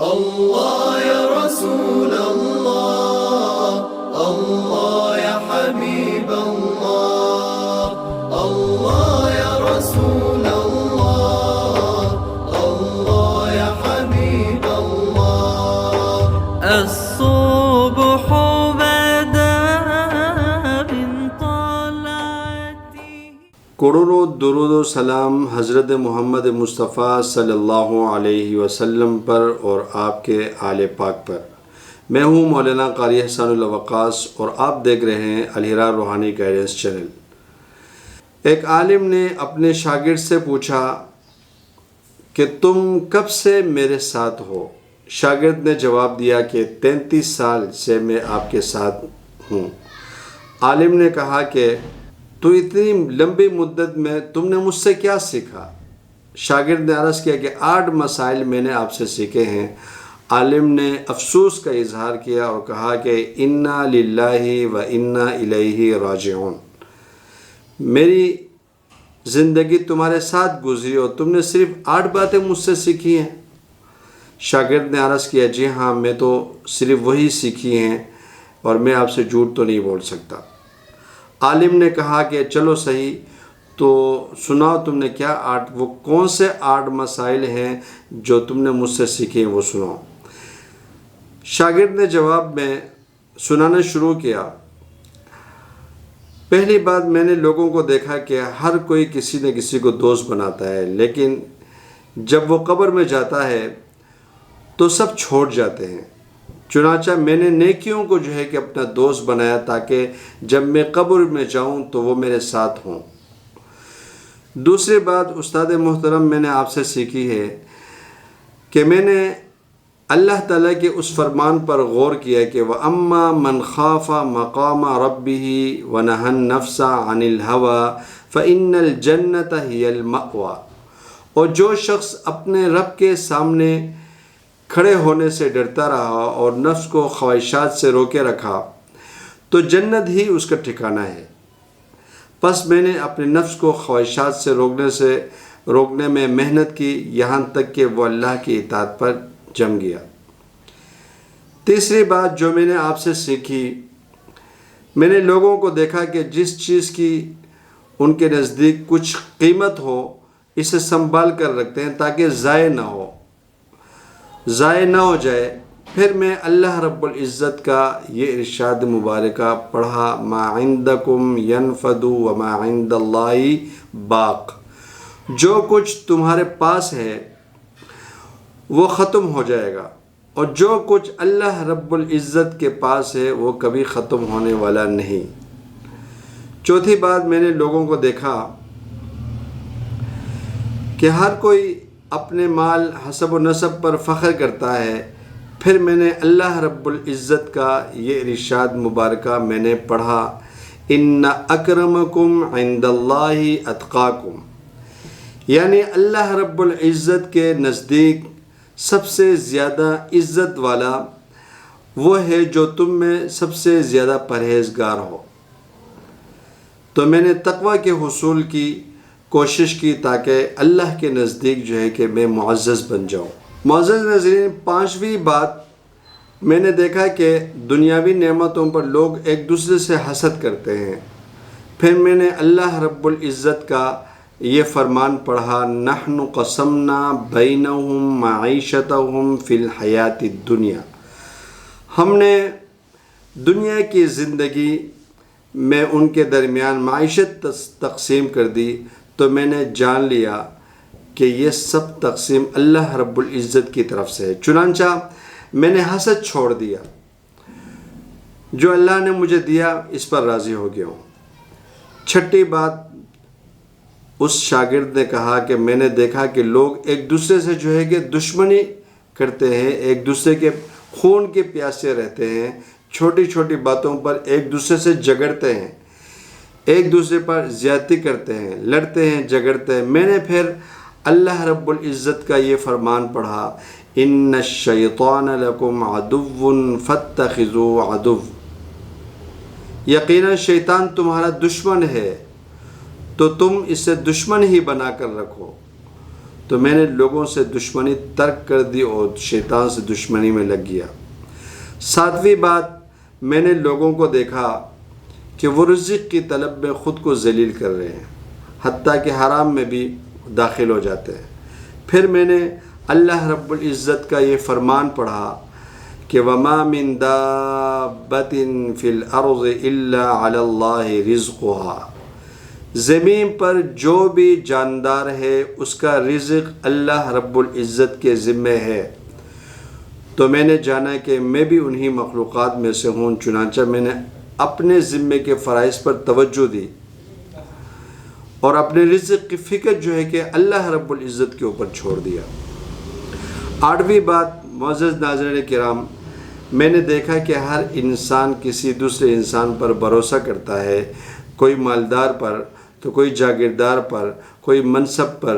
اللہ یا رسول اللہ، اللہ یا حبیب اللہ، اللہ یا رسول اللہ، اللہ یا حبیب اللہ۔ الصبح بدا من طلعته۔ کروڑوں درود و سلام حضرت محمد مصطفیٰ صلی اللہ علیہ وسلم پر اور آپ کے آل پاک پر۔ میں ہوں مولانا قاری احسان اللہ وقاص اور آپ دیکھ رہے ہیں الہلال روحانی گائیڈنس چینل۔ ایک عالم نے اپنے شاگرد سے پوچھا کہ تم کب سے میرے ساتھ ہو؟ شاگرد نے جواب دیا کہ 33 سال سے میں آپ کے ساتھ ہوں۔ عالم نے کہا کہ تو اتنی لمبی مدت میں تم نے مجھ سے کیا سیکھا؟ شاگرد نے عرض کیا کہ 8 مسائل میں نے آپ سے سیکھے ہیں۔ عالم نے افسوس کا اظہار کیا اور کہا کہ انا للہ و انا الیہ راجعون۔ میری زندگی تمہارے ساتھ گزری اور تم نے صرف 8 باتیں مجھ سے سیکھی ہیں۔ شاگرد نے عرض کیا جی ہاں، میں تو صرف وہی سیکھی ہیں اور میں آپ سے جھوٹ تو نہیں بول سکتا۔ عالم نے کہا کہ چلو صحیح، تو سناؤ تم نے کیا وہ کون سے 8 مسائل ہیں جو تم نے مجھ سے سیکھے ہیں، وہ سناؤ۔ شاگرد نے جواب میں سنانا شروع کیا۔ پہلی بات، میں نے لوگوں کو دیکھا کہ ہر کوئی کسی نہ کسی کو دوست بناتا ہے، لیکن جب وہ قبر میں جاتا ہے تو سب چھوڑ جاتے ہیں۔ چنانچہ میں نے نیکیوں کو جو ہے کہ اپنا دوست بنایا تاکہ جب میں قبر میں جاؤں تو وہ میرے ساتھ ہوں۔ دوسری بات استاد محترم، میں نے آپ سے سیکھی ہے کہ میں نے اللہ تعالیٰ کے اس فرمان پر غور کیا کہ وَأَمَّا مَنْ خَافَ مَقَامَ رَبِّهِ وَنَهَى النَّفْسَ عَنِ الْهَوَى فَإِنَّ الْجَنَّةَ هِيَ الْمَأْوَى۔ اور جو شخص اپنے رب کے سامنے کھڑے ہونے سے ڈرتا رہا اور نفس کو خواہشات سے روکے رکھا تو جنت ہی اس کا ٹھکانہ ہے۔ پس میں نے اپنے نفس کو خواہشات سے روکنے میں محنت کی، یہاں تک کہ وہ اللہ کی اطاعت پر جم گیا۔ تیسری بات جو میں نے آپ سے سیکھی، میں نے لوگوں کو دیکھا کہ جس چیز کی ان کے نزدیک کچھ قیمت ہو اسے سنبھال کر رکھتے ہیں تاکہ ضائع نہ ہو جائے۔ پھر میں اللہ رب العزت کا یہ ارشاد مبارکہ پڑھا، ما عندکم ینفد وما عند اللہ باق۔ جو کچھ تمہارے پاس ہے وہ ختم ہو جائے گا اور جو کچھ اللہ رب العزت کے پاس ہے وہ کبھی ختم ہونے والا نہیں۔ چوتھی بات، میں نے لوگوں کو دیکھا کہ ہر کوئی اپنے مال حسب و نسب پر فخر کرتا ہے۔ پھر میں نے اللہ رب العزت کا یہ ارشاد مبارکہ میں نے پڑھا، ان اکرمکم عند اللہ اتقاکم، یعنی اللہ رب العزت کے نزدیک سب سے زیادہ عزت والا وہ ہے جو تم میں سب سے زیادہ پرہیزگار ہو۔ تو میں نے تقوی کے حصول کی کوشش کی تاکہ اللہ کے نزدیک جو ہے کہ میں معزز بن جاؤں۔ معزز ناظرین، 5ویں بات، میں نے دیکھا کہ دنیاوی نعمتوں پر لوگ ایک دوسرے سے حسد کرتے ہیں۔ پھر میں نے اللہ رب العزت کا یہ فرمان پڑھا، نحن قسمنا بینہم معیشتہم فی الحیات الدنیا۔ ہم نے دنیا کی زندگی میں ان کے درمیان معیشت تقسیم کر دی، تو میں نے جان لیا کہ یہ سب تقسیم اللہ رب العزت کی طرف سے ہے۔ چنانچہ میں نے حسد چھوڑ دیا، جو اللہ نے مجھے دیا اس پر راضی ہو گیا ہوں۔ 6ٹھی بات، اس شاگرد نے کہا کہ میں نے دیکھا کہ لوگ ایک دوسرے سے جو ہے کہ دشمنی کرتے ہیں، ایک دوسرے کے خون کے پیاسے رہتے ہیں، چھوٹی چھوٹی باتوں پر ایک دوسرے سے جھگڑتے ہیں، ایک دوسرے پر زیادتی کرتے ہیں، لڑتے ہیں، جھگڑتے ہیں۔ میں نے پھر اللہ رب العزت کا یہ فرمان پڑھا، ان الشیطان لکم عدو فاتخذوه عدو، یقیناً شیطان تمہارا دشمن ہے تو تم اسے دشمن ہی بنا کر رکھو۔ تو میں نے لوگوں سے دشمنی ترک کر دی اور شیطان سے دشمنی میں لگ گیا۔ 7ویں بات، میں نے لوگوں کو دیکھا کہ وہ رزق کی طلب میں خود کو ذلیل کر رہے ہیں، حتیٰ کہ حرام میں بھی داخل ہو جاتے ہیں۔ پھر میں نے اللہ رب العزت کا یہ فرمان پڑھا کہ وَمَا مِن دَابَّةٍ فِي الْأَرْضِ إِلَّا عَلَى اللَّهِ رِزْقُهَا، زمین پر جو بھی جاندار ہے اس کا رزق اللہ رب العزت کے ذمے ہے۔ تو میں نے جانا کہ میں بھی انہی مخلوقات میں سے ہوں، چنانچہ میں نے اپنے ذمے کے فرائض پر توجہ دی اور اپنے رزق کی فکر جو ہے کہ اللہ رب العزت کے اوپر چھوڑ دیا۔ 8ویں بات، معزز ناظرین کرام، میں نے دیکھا کہ ہر انسان کسی دوسرے انسان پر بھروسہ کرتا ہے، کوئی مالدار پر تو کوئی جاگیردار پر، کوئی منصب پر،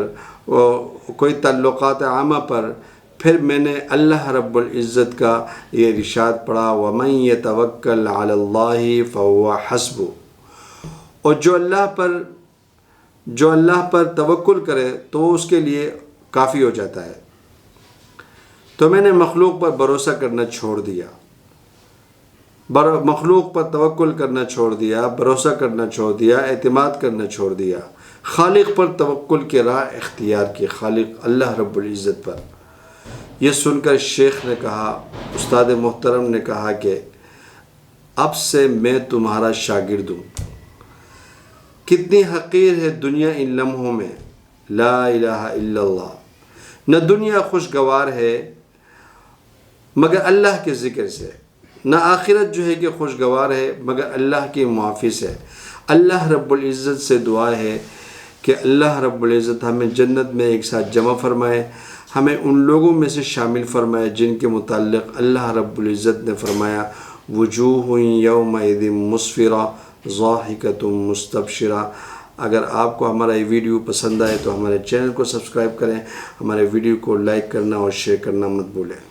کوئی تعلقات عامہ پر۔ پھر میں نے اللہ رب العزت کا یہ ارشاد پڑھا وَمَن يَتَوَكَّلْ عَلَى اللَّهِ فَهُوَ حَسْبُهُ، اور جو اللہ پر توکل کرے تو اس کے لیے کافی ہو جاتا ہے۔ تو میں نے مخلوق پر بھروسہ کرنا چھوڑ دیا، مخلوق پر توکل کرنا چھوڑ دیا، بھروسہ کرنا چھوڑ دیا، اعتماد کرنا چھوڑ دیا، خالق پر توکل کی راہ اختیار کی، خالق اللہ رب العزت پر۔ یہ سن کر شیخ نے کہا، استاد محترم نے کہا کہ اب سے میں تمہارا شاگرد ہوں۔ کتنی حقیر ہے دنیا ان لمحوں میں، لا الہ الا اللہ۔ نہ دنیا خوشگوار ہے مگر اللہ کے ذکر سے، نہ آخرت جو ہے کہ خوشگوار ہے مگر اللہ کی معافی سے۔ اللہ رب العزت سے دعا ہے کہ اللہ رب العزت ہمیں جنت میں ایک ساتھ جمع فرمائے، ہمیں ان لوگوں میں سے شامل فرمائے جن کے متعلق اللہ رب العزت نے فرمایا وجوہ یومئذ مسفرہ ضاحکۃ مستبشرہ۔ اگر آپ کو ہمارا یہ ویڈیو پسند آئے تو ہمارے چینل کو سبسکرائب کریں، ہمارے ویڈیو کو لائک کرنا اور شیئر کرنا مت بھولیں۔